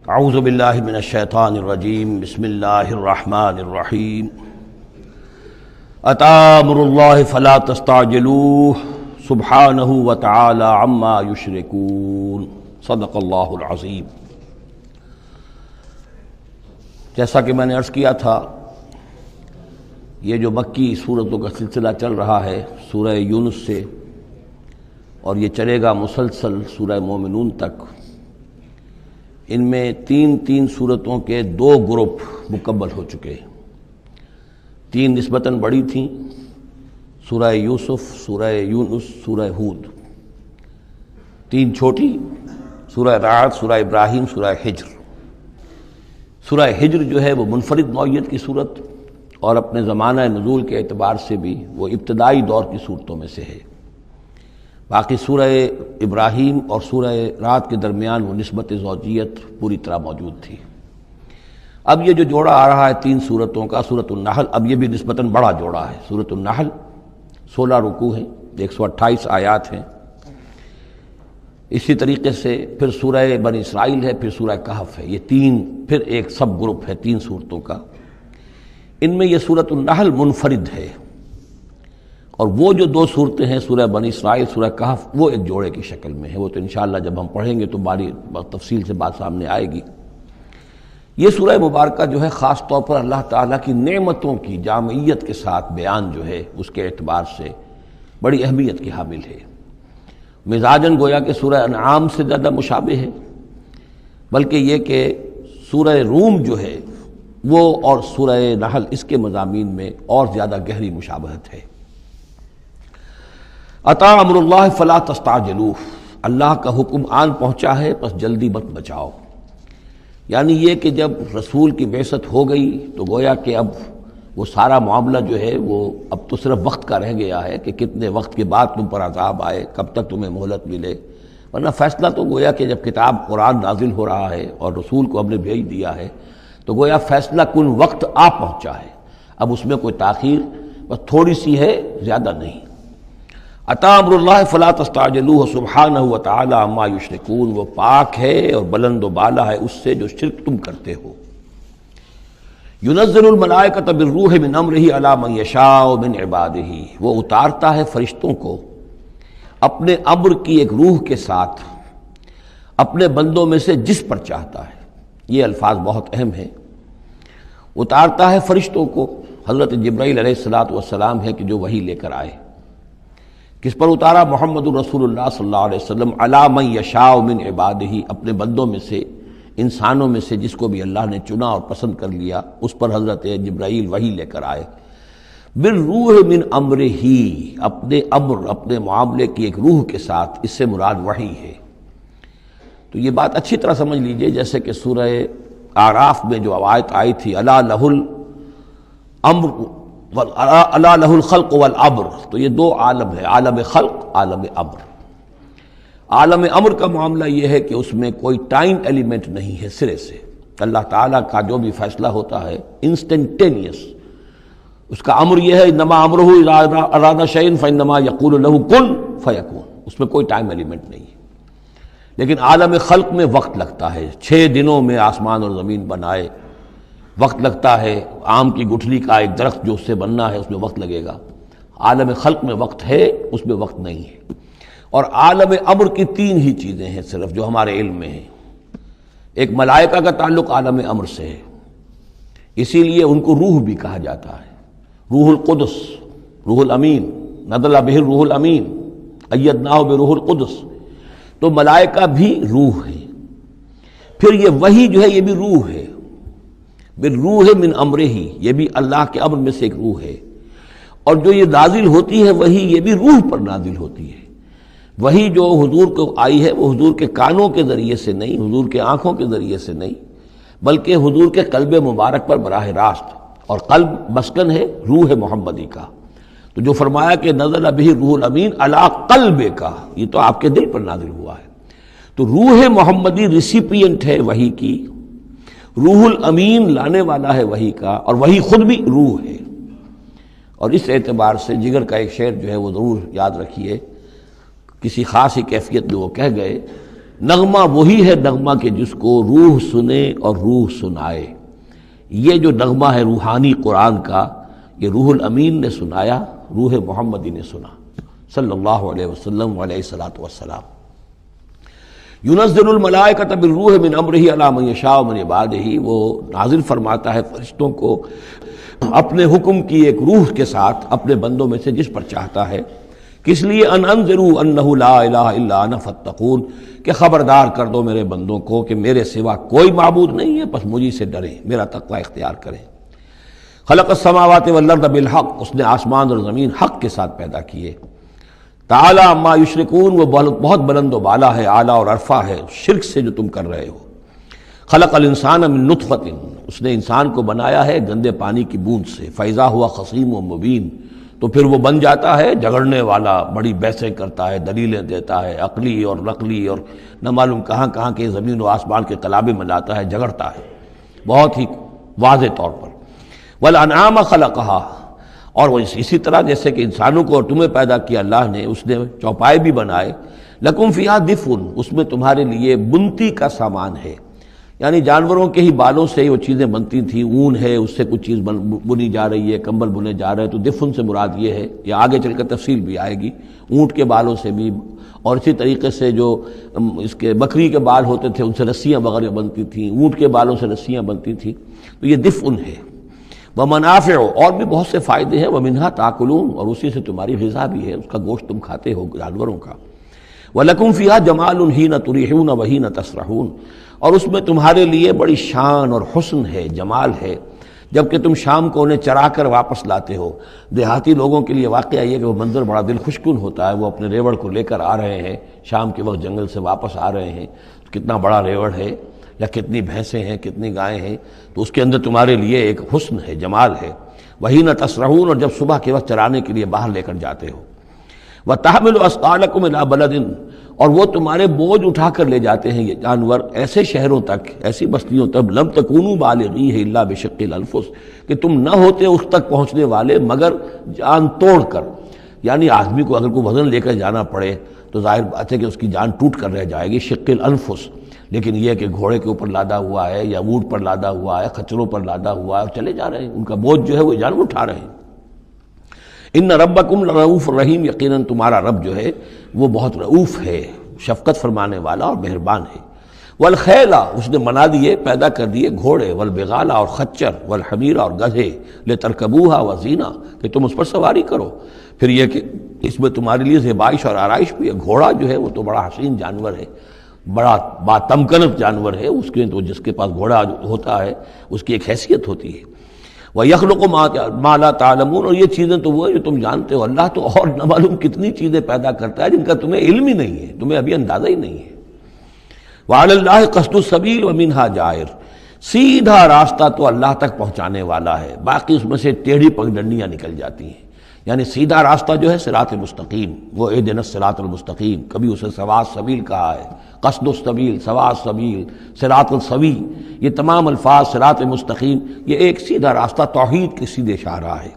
اعوذ باللہ من الشیطان الرجیم بسم اللہ الرحمن الرحیم اتی امر اللہ فلا تستعجلوہ سبحانہ وتعالی عما یشرکون صدق اللہ العظیم۔ جیسا کہ میں نے عرض کیا تھا، یہ جو مکی سورتوں کا سلسلہ چل رہا ہے سورہ یونس سے، اور یہ چلے گا مسلسل سورہ مومنون تک، ان میں تین سورتوں کے 2 گروپ مکمل ہو چکے ہیں۔ 3 نسبتاً بڑی تھیں، سورہ یوسف، سورہ یونس، سورہ ہود۔ 3 چھوٹی، سورہ رعد، سورہ ابراہیم، سورہ ہجر۔ سورہ ہجر جو ہے وہ منفرد نوعیت کی صورت، اور اپنے زمانہ نزول کے اعتبار سے بھی وہ ابتدائی دور کی صورتوں میں سے ہے۔ باقی سورہ ابراہیم اور سورہ رعد کے درمیان وہ نسبت زوجیت پوری طرح موجود تھی۔ اب یہ جو جوڑا آ رہا ہے 3 سورتوں کا، سورۃ النحل، اب یہ بھی نسبتاً بڑا جوڑا ہے۔ سورۃ النحل 16 رکوع ہیں، 128 آیات ہیں۔ اسی طریقے سے پھر سورہ بنی اسرائیل ہے، پھر سورہ کہف ہے۔ یہ 3 پھر ایک سب گروپ ہے 3 صورتوں کا۔ ان میں یہ سورۃ النحل منفرد ہے، اور وہ جو 2 صورتیں ہیں سورہ بنی اسرائیل، سورہ کہف، وہ ایک جوڑے کی شکل میں ہے۔ وہ تو انشاءاللہ جب ہم پڑھیں گے تو باری تفصیل سے بات سامنے آئے گی۔ یہ سورہ مبارکہ جو ہے خاص طور پر اللہ تعالیٰ کی نعمتوں کی جامعیت کے ساتھ بیان جو ہے اس کے اعتبار سے بڑی اہمیت کی حامل ہے۔ مزاجاً گویا کہ سورہ انعام سے زیادہ مشابہ ہے، بلکہ یہ کہ سورہ روم جو ہے وہ اور سورہ نحل اس کے مضامین میں اور زیادہ گہری مشابہت ہے۔ اتی امر اللہ فلا تستعجلوہ، اللہ کا حکم آن پہنچا ہے پس جلدی مت بچاؤ۔ یعنی یہ کہ جب رسول کی بعثت ہو گئی تو گویا کہ اب وہ سارا معاملہ جو ہے وہ اب تو صرف وقت کا رہ گیا ہے کہ کتنے وقت کے بعد تم پر عذاب آئے، کب تک تمہیں مہلت ملے، ورنہ فیصلہ تو گویا کہ جب کتاب قرآن نازل ہو رہا ہے اور رسول کو ہم نے بھیج دیا ہے تو گویا فیصلہ کن وقت آ پہنچا ہے۔ اب اس میں کوئی تاخیر بس تھوڑی سی ہے، زیادہ نہیں۔ اتی امر اللہ فلا تستعجلوہ سبحانہ وتعالی عما یشرکون، وہ پاک ہے اور بلند و بالا ہے اس سے جو شرک تم کرتے ہو۔ ینزل الملائکۃ بالروح من امرہ علی من یشاء من عبادہ، وہ اتارتا ہے فرشتوں کو اپنے امر کی ایک روح کے ساتھ اپنے بندوں میں سے جس پر چاہتا ہے۔ یہ الفاظ بہت اہم ہیں۔ اتارتا ہے فرشتوں کو، حضرت جبرائیل علیہ السلام ہے کہ جو وحی لے کر آئے۔ کس پر اتارا؟ محمد رسول اللہ صلی اللہ علیہ وسلم علی من یشاء من عبادہ، اپنے بندوں میں سے، انسانوں میں سے جس کو بھی اللہ نے چنا اور پسند کر لیا اس پر حضرت جبرائیل وحی لے کر آئے۔ بالروح من امرہ، اپنے امر، اپنے معاملے کی ایک روح کے ساتھ، اس سے مراد وحی ہے۔ تو یہ بات اچھی طرح سمجھ لیجئے، جیسے کہ سورہ اعراف میں جو آیت آئی تھی الا لہ الامر الا لہ الخلق والامر، تو یہ 2 عالم ہے، عالم خلق، عالم امر۔ عالم امر کا معاملہ یہ ہے کہ اس میں کوئی ٹائم ایلیمنٹ نہیں ہے سرے سے۔ اللہ تعالیٰ کا جو بھی فیصلہ ہوتا ہے انسٹنٹینیس، اس کا امر یہ ہے انما امرہ اذا اراد شیئا فانما یقول له کن فیکون، اس میں کوئی ٹائم ایلیمنٹ نہیں ہے۔ لیکن عالم خلق میں وقت لگتا ہے، 6 دنوں میں آسمان اور زمین بنائے، وقت لگتا ہے۔ آم کی گٹھلی کا ایک درخت جو اس سے بننا ہے اس میں وقت لگے گا۔ عالم خلق میں وقت ہے، اس میں وقت نہیں ہے۔ اور عالم امر کی 3 ہی چیزیں ہیں صرف جو ہمارے علم میں ہیں۔ ایک ملائکہ کا تعلق عالم امر سے ہے، اسی لیے ان کو روح بھی کہا جاتا ہے، روح القدس، روح الامین، نزل بہ الروح الامین، ایدناہ بروح القدس۔ تو ملائکہ بھی روح ہے۔ پھر یہ وحی جو ہے یہ بھی روح ہے، بالروح من امرہ، یہ بھی اللہ کے امر میں سے ایک روح ہے۔ اور جو یہ نازل ہوتی ہے وحی، یہ بھی روح پر نازل ہوتی ہے۔ وحی جو حضور کو آئی ہے وہ حضور کے کانوں کے ذریعے سے نہیں، حضور کے آنکھوں کے ذریعے سے نہیں، بلکہ حضور کے قلب مبارک پر براہ راست، اور قلب مسکن ہے روح محمدی کا۔ تو جو فرمایا کہ نزل بہ الروح الامین علی قلبک، یہ تو آپ کے دل پر نازل ہوا ہے۔ تو روح محمدی ریسیپینٹ ہے وحی کی، روح الامین لانے والا ہے وحی کا، اور وحی خود بھی روح ہے۔ اور اس اعتبار سے جگر کا ایک شعر جو ہے وہ ضرور یاد رکھیے، کسی خاص ہی کیفیت میں وہ کہہ گئے نغمہ وہی ہے نغمہ کہ جس کو روح سنے اور روح سنائے. یہ جو نغمہ ہے روحانی قرآن کا، یہ روح الامین نے سنایا، روح محمدی نے سنا صلی اللہ علیہ وسلم علیہ الصلاۃ والسلام. ينزل الملائکۃ بالروح من امرہ علی من یشاء من عبادہ، وہ نازل فرماتا ہے فرشتوں کو اپنے حکم کی ایک روح کے ساتھ اپنے بندوں میں سے جس پر چاہتا ہے. کس لیے؟ ان انذروا انہ لا الہ الا انا فاتقون، کہ خبردار کر دو میرے بندوں کو کہ میرے سوا کوئی معبود نہیں ہے، بس مجھے سے ڈریں، میرا تقوی اختیار کریں. خلق السماوات والارض بالحق، اس نے آسمان اور زمین حق کے ساتھ پیدا کیے. تعالی عما یشرکون، وہ بہت بلند و بالا ہے، اعلیٰ اور عرفہ ہے شرک سے جو تم کر رہے ہو. خلق الانسان من نطفۃ، اس نے انسان کو بنایا ہے گندے پانی کی بوند سے. فاذا ہوا خصیم و مبین، تو پھر وہ بن جاتا ہے جھگڑنے والا، بڑی بحثیں کرتا ہے، دلیلیں دیتا ہے، عقلی اور نقلی اور نہ معلوم کہاں کہاں کے زمین و آسمان کے قلابے میں لاتا ہے، جھگڑتا ہے بہت ہی واضح طور پر. والانعام خلقہا، اور وہ اسی طرح جیسے کہ انسانوں کو اور تمہیں پیدا کیا اللہ نے، اس نے چوپائے بھی بنائے. لکم فیہا دفء، اس میں تمہارے لیے بنتی کا سامان ہے، یعنی جانوروں کے ہی بالوں سے وہ چیزیں بنتی تھیں. اون ہے، اس سے کچھ چیز بنی جا رہی ہے، کمبل بنے جا رہے ہیں، تو دفن سے مراد یہ ہے. یہ آگے چل کر تفصیل بھی آئے گی. اونٹ کے بالوں سے بھی، اور اسی طریقے سے جو اس کے بکری کے بال ہوتے تھے ان سے رسیاں وغیرہ بنتی تھیں، اونٹ کے بالوں سے رسیاں بنتی تھیں. تو یہ دفن ہے. ومنافع، اور بھی بہت سے فائدے ہیں. ومنہا تاکلون، اور اسی سے تمہاری غذا بھی ہے، اس کا گوشت تم کھاتے ہو جانوروں کا. وَلَكُمْ فِيهَا جَمَالٌ حِينَ تُرِيحُونَ وَحِينَ تَسْرَحُونَ، اور اس میں تمہارے لیے بڑی شان اور حسن ہے، جمال ہے، جبکہ تم شام کو انہیں چرا کر واپس لاتے ہو. دیہاتی لوگوں کے لیے واقعہ یہ کہ وہ منظر بڑا دل خوشکن ہوتا ہے. وہ اپنے ریوڑ کو لے کر آ رہے ہیں، شام کے وقت جنگل سے واپس آ رہے ہیں، کتنا بڑا ریوڑ ہے یا کتنی بھینسیں ہیں، کتنی گائیں ہیں، تو اس کے اندر تمہارے لیے ایک حسن ہے، جمال ہے. وحین تسرحون، اور جب صبح کے وقت چرانے کے لیے باہر لے کر جاتے ہو. وتحمل اثقالکم الی بلد، اور وہ تمہارے بوجھ اٹھا کر لے جاتے ہیں یہ جانور ایسے شہروں تک، ایسی بستیوں تک. لم تکونوا بالغیہ الا بشق الانفس، کہ تم نہ ہوتے اس تک پہنچنے والے مگر جان توڑ کر. یعنی آدمی کو اگر کوئی وزن لے کر جانا پڑے تو ظاہر بات ہے کہ اس کی جان ٹوٹ کر رہ جائے گی، شق الانفس. لیکن یہ کہ گھوڑے کے اوپر لادا ہوا ہے یا اونٹ پر لادا ہوا ہے، خچروں پر لادا ہوا ہے، اور چلے جا رہے ہیں، ان کا بوجھ جو ہے وہ جانور اٹھا رہے ہیں. ان ربکم لرؤوف الرحیم، یقیناً تمہارا رب جو ہے وہ بہت رؤوف ہے، شفقت فرمانے والا اور مہربان ہے. والخیلا، اس نے بنا دیے، پیدا کر دیے گھوڑے. والبغال، اور خچر. والحمیر، اور گدھے. لترکبوها وزینہ، کہ تم اس پر سواری کرو. پھر یہ کہ اس میں تمہارے لیے زیبائش اور آرائش بھی ہے. گھوڑا جو ہے وہ تو بڑا حسین جانور ہے، بڑا باتمکنت جانور ہے. اس کے تو جس کے پاس گھوڑا ہوتا ہے اس کی ایک حیثیت ہوتی ہے. وَيَخْلُقُ مَا لَا تَعْلَمُونَ، اور یہ چیزیں تو وہ ہے جو تم جانتے ہو. اللہ تو اور نہ معلوم کتنی چیزیں پیدا کرتا ہے جن کا تمہیں علم ہی نہیں ہے، تمہیں ابھی اندازہ ہی نہیں ہے. وَعَلَى اللَّهِ قَصْدُ السَّبِيلِ وَمِنْهَا جَائِرٌ، سیدھا راستہ تو اللہ تک پہنچانے والا ہے، باقی اس میں سے ٹیڑھی پگڈنڈیاں نکل جاتی ہیں. یعنی سیدھا راستہ جو ہے صراط مستقیم، وہ اہدنا الصراط المستقیم. کبھی اسے سواء السبیل کہا ہے، قصد السبیل، سواء السبیل، صراط السوی، یہ تمام الفاظ صراط مستقیم یہ ایک سیدھا راستہ توحید کے سیدھے شاہراہ ہے.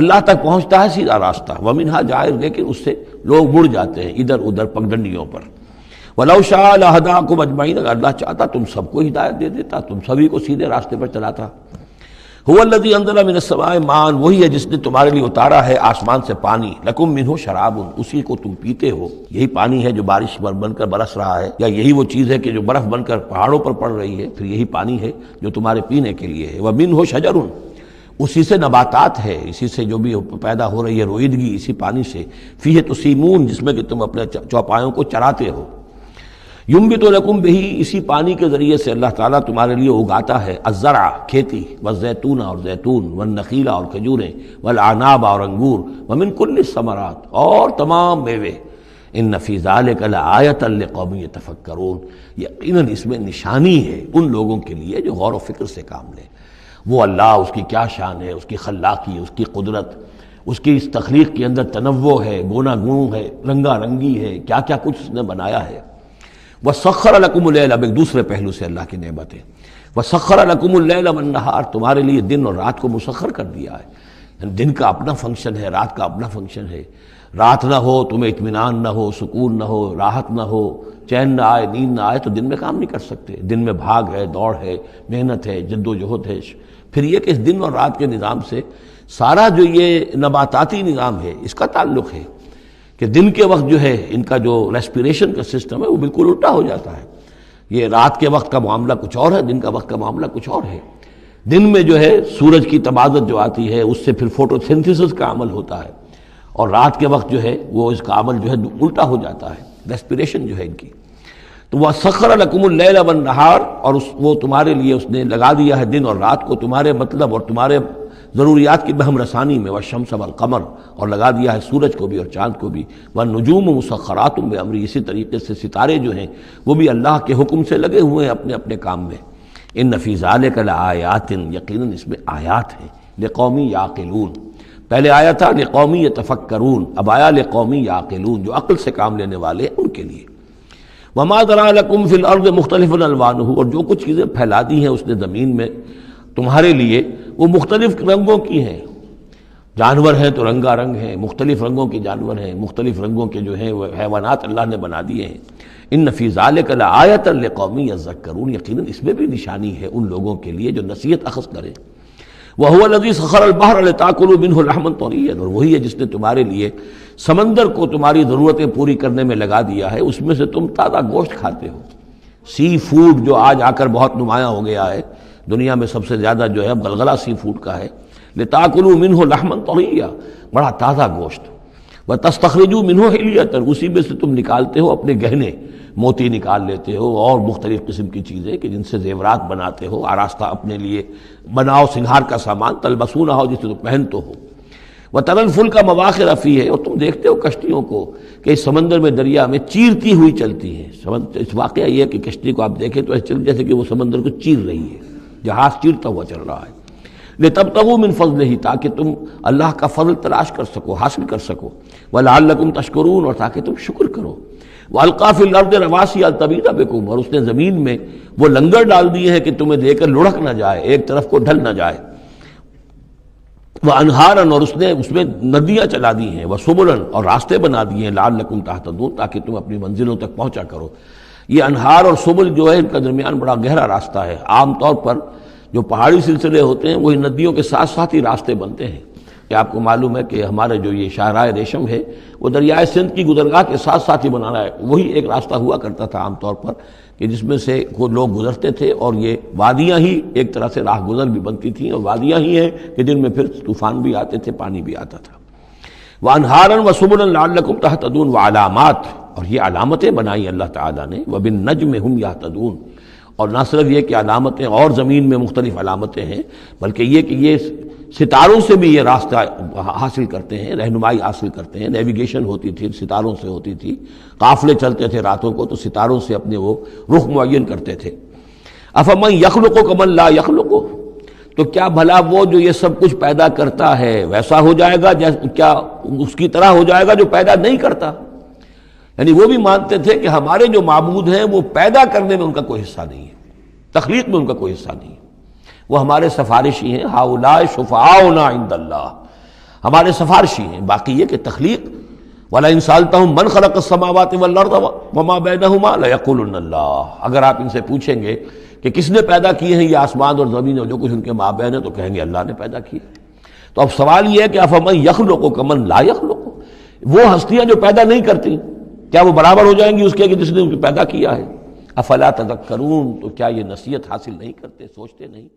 اللہ تک پہنچتا ہے سیدھا راستہ. ومنہا جائر، لیکن اس سے لوگ مڑ جاتے ہیں ادھر ادھر پگڈنڈیوں پر. وَلَوْ شَاءَ لَهَدَاكُمْ أَجْمَعِينَ، اگر اللہ چاہتا تم سب کو ہدایت دے دیتا، تم سبھی کو سیدھے راستے پر چلاتا. هُوَ الَّذِي أَنزَلَ مِنَ السَّمَاءِ مَاءً، وہی ہے جس نے تمہارے لیے اتارا ہے آسمان سے پانی. لَكُم مِّنْهُ شَرَابٌ، اسی کو تم پیتے ہو. یہی پانی ہے جو بارش بن کر برس رہا ہے، یا یہی وہ چیز ہے کہ جو برف بن کر پہاڑوں پر پڑ رہی ہے، پھر یہی پانی ہے جو تمہارے پینے کے لیے ہے. وَمِنْهُ شَجَرٌ، اسی سے نباتات ہے، اسی سے جو بھی پیدا ہو رہی ہے روئیدگی اسی پانی سے. فِيهِ تُسِيمُونَ، جس میں کہ تم اپنے چوپایوں کو چراتے ہو. ينبت لكم به، اسی پانی کے ذریعے سے اللہ تعالیٰ تمہارے لیے اگاتا ہے. الزرع، کھیتی. والزیتون، اور زیتون. والنخیل، اور کھجوریں. والاعناب، اور انگور. ومن كل الثمرات، اور تمام میوے. ان فی ذلک لآیۃ لقوم یتفکرون، یقیناً اس میں نشانی ہے ان لوگوں کے لیے جو غور و فکر سے کام لیں. وہ اللہ، اس کی کیا شان ہے، اس کی خلاقی، اس کی قدرت، اس کی اس تخلیق کے اندر تنوع ہے، گونا گوں ہے، رنگا رنگی ہے، کیا کیا کچھ اس نے بنایا ہے. وَسَخَّرَ لَكُمُ اللَّيْلَ، اب ایک دوسرے پہلو سے اللہ کی نعمتیں. وَسَخَّرَ لَكُمُ اللَّيْلَ وَالنَّهَارَ، تمہارے لیے دن اور رات کو مسخر کر دیا ہے. دن کا اپنا فنکشن ہے، رات کا اپنا فنکشن ہے. رات نہ ہو تمہیں اطمینان نہ ہو، سکون نہ ہو، راحت نہ ہو، چین نہ آئے، نیند نہ آئے، تو دن میں کام نہیں کر سکتے۔ دن میں بھاگ ہے، دوڑ ہے، محنت ہے، جد و جہد ہے۔ پھر یہ کہ اس دن اور رات کے نظام سے سارا جو یہ نباتاتی نظام ہے اس کا تعلق ہے کہ دن کے وقت جو ہے ان کا جو ریسپیریشن کا سسٹم ہے وہ بالکل الٹا ہو جاتا ہے۔ یہ رات کے وقت کا معاملہ کچھ اور ہے، دن کا وقت کا معاملہ کچھ اور ہے۔ دن میں جو ہے سورج کی تبادت جو آتی ہے اس سے پھر فوٹو سنتھسس کا عمل ہوتا ہے، اور رات کے وقت جو ہے وہ اس کا عمل جو ہے الٹا ہو جاتا ہے، ریسپیریشن جو ہے ان کی۔ تو وہ سخر لکم اللیل والنہار، اور وہ تمہارے لیے اس نے لگا دیا ہے دن اور رات کو تمہارے مطلب اور تمہارے ضروریات کی بہم رسانی میں، والشمس والقمر، اور لگا دیا ہے سورج کو بھی اور چاند کو بھی، والنجوم مسخرات بامرہ، اسی طریقے سے ستارے جو ہیں وہ بھی اللہ کے حکم سے لگے ہوئے ہیں اپنے اپنے کام میں۔ ان فی ذلک لآیات، یقیناً اس میں آیات ہیں، لقوم یعقلون۔ پہلے آیا تھا لقوم یتفکرون، اب آیا لقوم یعقلون، جو عقل سے کام لینے والے ہیں ان کے لیے۔ وما ذرأ لکم فی الارض مختلف الوانہ، اور جو کچھ چیزیں پھیلا دی ہیں اس نے زمین میں تمہارے لیے وہ مختلف رنگوں کی ہیں۔ جانور ہیں تو رنگا رنگ ہیں، مختلف رنگوں کے جانور ہیں، مختلف رنگوں کے جو ہیں وہ حیوانات اللہ نے بنا دیے ہیں۔ ان فی ذلک لآیۃ لقوم یذکرون، یقیناً اس میں بھی نشانی ہے ان لوگوں کے لیے جو نصیحت اخذ کریں۔ وَهُوَ الَّذِي سَخَّرَ الْبَحْرَ لِتَأْكُلُوا مِنْهُ لَحْمًا طَرِيًّا، اور وہی ہے جس نے تمہارے لیے سمندر کو تمہاری ضرورتیں پوری کرنے میں لگا دیا ہے، اس میں سے تم تازہ گوشت کھاتے ہو۔ سی فوڈ جو آج آ کر بہت نمایاں ہو گیا ہے دنیا میں، سب سے زیادہ جو ہے غلغلہ سی فوڈ کا ہے۔ لِتَأْكُلُوا مِنْهُ لَحْمًا طَرِيًّا، بڑا تازہ گوشت۔ وَتَسْتَخْرِجُوا مِنْهُ حِلْيَةً، اسی میں سے تم نکالتے ہو اپنے گہنے، موتی نکال لیتے ہو اور مختلف قسم کی چیزیں کہ جن سے زیورات بناتے ہو، آراستہ اپنے لیے بناؤ، سنگھار کا سامان، تلبسونہ ہو جسے تم پہنتے ہو۔ وَتَرَى الْفُلْكَ مَوَاخِرَ فِيهِ، اور تم دیکھتے ہو کشتیوں کو کہ اس سمندر میں، دریا میں چیرتی ہوئی چلتی ہیں۔ اس واقعہ یہ ہے کہ کشتی کو آپ دیکھیں تو ایسے جیسے کہ وہ سمندر کو چیر رہی ہے، جہاز چیرتا ہوا چل رہا ہے۔ لِتَبْتَغُوا مِنْ فَضْلِهِ، تاکہ تم اللہ کا فضل تلاش کر سکو، حاصل کر سکو۔ وَلَعَلَّكُمْ تَشْكُرُونَ، اور تاکہ تم شکر کرو۔ وَأَلْقَىٰ فِي الْأَرْضِ رَوَاسِيَ أَن تَمِيدَ بِكُمْ، اور اس نے زمین میں وہ لنگر ڈال دیے ہیں کہ تمہیں دے کر لڑک نہ جائے، ایک طرف کو ڈھل نہ جائے۔ وَأَنْهَارًا، اور اس میں ندیاں چلا دی ہیں۔ وَسُبُلًا، اور راستے بنا دیے ہیں۔ لَعَلَّكُمْ تَهْتَدُونَ، تاکہ تم اپنی منزلوں تک پہنچا کرو۔ یہ انہار اور سبل جو ہے ان کا درمیان بڑا گہرا راستہ ہے۔ عام طور پر جو پہاڑی سلسلے ہوتے ہیں وہی ندیوں کے ساتھ ساتھ ہی راستے بنتے ہیں۔ کہ آپ کو معلوم ہے کہ ہمارے جو یہ شاہراہ ریشم ہے وہ دریائے سندھ کی گزرگاہ کے ساتھ ساتھ ہی بنانا ہے، وہی ایک راستہ ہوا کرتا تھا عام طور پر کہ جس میں سے لوگ گزرتے تھے، اور یہ وادیاں ہی ایک طرح سے راہ گزر بھی بنتی تھیں، اور وادیاں ہی ہیں کہ جن میں پھر طوفان بھی آتے تھے، پانی بھی آتا تھا۔ وَأَنْهَارًا وَسُبُلًا لَعَلَّكُمْ تَهْتَدُونَ، وَعَلَامَاتٍ، اور یہ علامتیں بنائی اللہ تعالیٰ نے۔ وَبِالنَّجْمِ هُمْ يَهْتَدُونَ، اور نہ صرف یہ کہ علامتیں اور زمین میں مختلف علامتیں ہیں، بلکہ یہ کہ یہ ستاروں سے بھی یہ راستہ حاصل کرتے ہیں، رہنمائی حاصل کرتے ہیں۔ نیویگیشن ہوتی تھی، ستاروں سے ہوتی تھی، قافلے چلتے تھے راتوں کو تو ستاروں سے اپنے وہ رخ معین کرتے تھے۔ أَفَمَن يَخْلُقُ كَمَن لَّا يَخْلُقُ، تو کیا بھلا وہ جو یہ سب کچھ پیدا کرتا ہے ویسا ہو جائے گا، کیا اس کی طرح ہو جائے گا جو پیدا نہیں کرتا؟ یعنی وہ بھی مانتے تھے کہ ہمارے جو معبود ہیں وہ پیدا کرنے میں ان کا کوئی حصہ نہیں ہے، تخلیق میں ان کا کوئی حصہ نہیں ہے، وہ ہمارے سفارشی ہیں۔ ہؤلاء شفعاؤنا عند اللہ، ہمارے سفارشی ہیں۔ باقی یہ کہ تخلیق، وَلَئِن سَأَلْتَهُم مَّنْ خَلَقَ السَّمَاوَاتِ وَالْأَرْضَ وَمَا بَيْنَهُمَا لَيَقُولُنَّ اللَّهُ، اگر آپ ان سے پوچھیں گے کہ کس نے پیدا کیے ہیں یہ آسمان اور زمین اور جو کچھ ان کے مابین ہے، تو کہیں گے اللہ نے پیدا کیے۔ تو اب سوال یہ ہے کہ أَفَمَن يَخْلُقُ كَمَن لَّا يَخْلُقُ، وہ ہستیاں جو پیدا نہیں کرتی کیا وہ برابر ہو جائیں گی اس کے کہ جس نے ان کو پیدا کیا ہے؟ افلا تذکرون، تو کیا یہ نصیحت حاصل نہیں کرتے، سوچتے نہیں؟